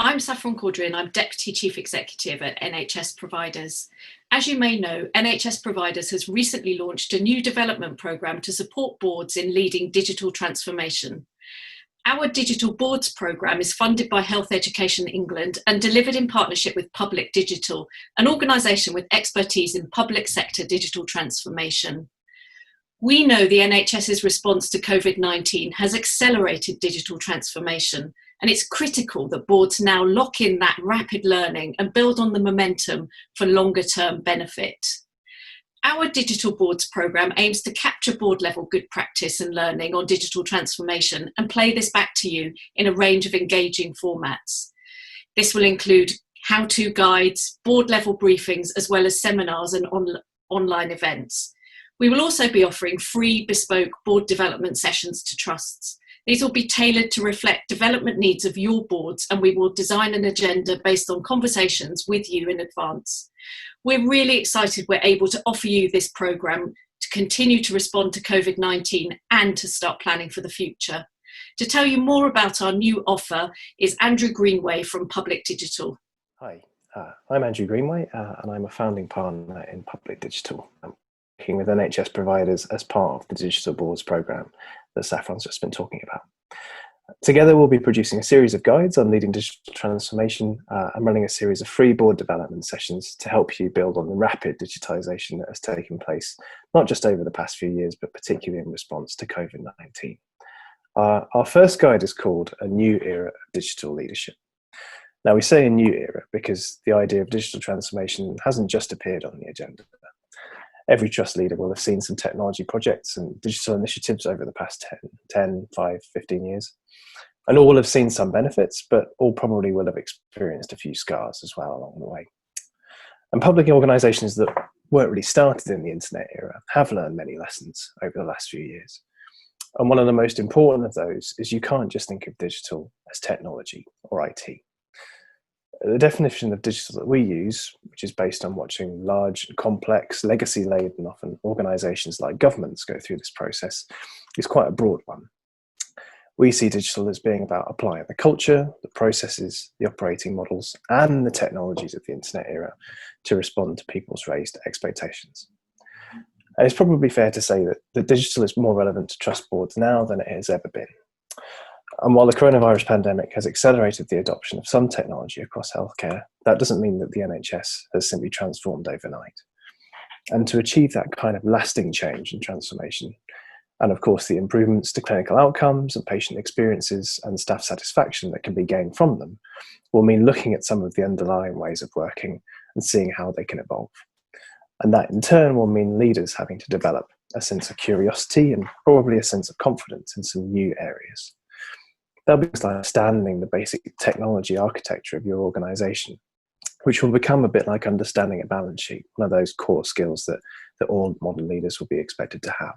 I'm Saffron Caudry and I'm Deputy Chief Executive at NHS Providers. As you may know, NHS Providers has recently launched a new development programme to support boards in leading digital transformation. Our Digital Boards programme is funded by Health Education England and delivered in partnership with Public Digital, an organisation with expertise in public sector digital transformation. We know the NHS's response to COVID-19 has accelerated digital transformation, and it's critical that boards now lock in that rapid learning and build on the momentum for longer term benefit. Our Digital Boards programme aims to capture board level good practice and learning on digital transformation and play this back to you in a range of engaging formats. This will include how-to guides, board level briefings, as well as seminars and online events. We will also be offering free bespoke board development sessions to trusts. These will be tailored to reflect development needs of your boards, and we will design an agenda based on conversations with you in advance. We're really excited we're able to offer you this programme to continue to respond to COVID-19 and to start planning for the future. To tell you more about our new offer is Andrew Greenway from Public Digital. Hi, I'm Andrew Greenway and I'm a founding partner in Public Digital. I'm working with NHS Providers as part of the Digital Boards programme that Saffron's just been talking about. Together we'll be producing a series of guides on leading digital transformation and running a series of free board development sessions to help you build on the rapid digitisation that has taken place, not just over the past few years, but particularly in response to COVID-19. Our first guide is called A New Era of Digital Leadership. Now we say a new era because the idea of digital transformation hasn't just appeared on the agenda. Every trust leader will have seen some technology projects and digital initiatives over the past 10, 5, 15 years. And all have seen some benefits, but all probably will have experienced a few scars as well along the way. And public organisations that weren't really started in the internet era have learned many lessons over the last few years. And one of the most important of those is you can't just think of digital as technology or IT. The definition of digital that we use, which is based on watching large, complex, legacy-laden, often organisations like governments go through this process, is quite a broad one. We see digital as being about applying the culture, the processes, the operating models, and the technologies of the internet era to respond to people's raised expectations. And it's probably fair to say that digital is more relevant to trust boards now than it has ever been. And while the coronavirus pandemic has accelerated the adoption of some technology across healthcare, that doesn't mean that the NHS has simply transformed overnight. And to achieve that kind of lasting change and transformation, and of course the improvements to clinical outcomes and patient experiences and staff satisfaction that can be gained from them, will mean looking at some of the underlying ways of working and seeing how they can evolve. And that in turn will mean leaders having to develop a sense of curiosity and probably a sense of confidence in some new areas. That'll be like understanding the basic technology architecture of your organisation, which will become a bit like understanding a balance sheet, one of those core skills that all modern leaders will be expected to have.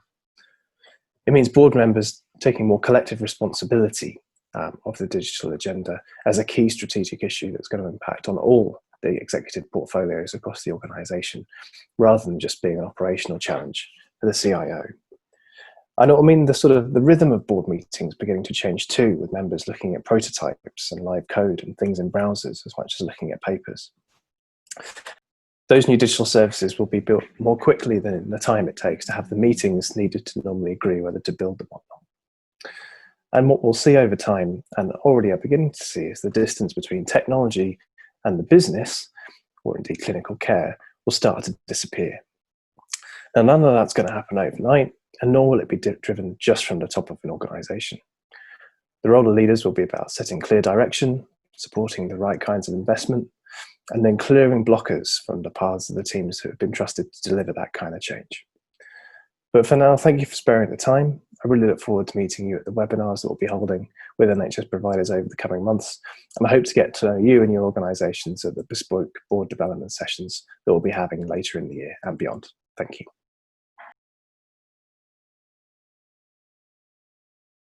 It means board members taking more collective responsibility of the digital agenda as a key strategic issue that's going to impact on all the executive portfolios across the organisation, rather than just being an operational challenge for the CIO. And it will mean the rhythm of board meetings beginning to change too, with members looking at prototypes and live code and things in browsers as much as looking at papers. Those new digital services will be built more quickly than in the time it takes to have the meetings needed to normally agree whether to build them or not. And what we'll see over time, and already are beginning to see, is the distance between technology and the business, or indeed clinical care, will start to disappear. Now, none of that's going to happen overnight, and nor will it be driven just from the top of an organisation. The role of leaders will be about setting clear direction, supporting the right kinds of investment, and then clearing blockers from the paths of the teams who have been trusted to deliver that kind of change. But for now, thank you for sparing the time. I really look forward to meeting you at the webinars that we'll be holding with NHS Providers over the coming months, and I hope to get to know you and your organisations at the bespoke board development sessions that we'll be having later in the year and beyond. Thank you.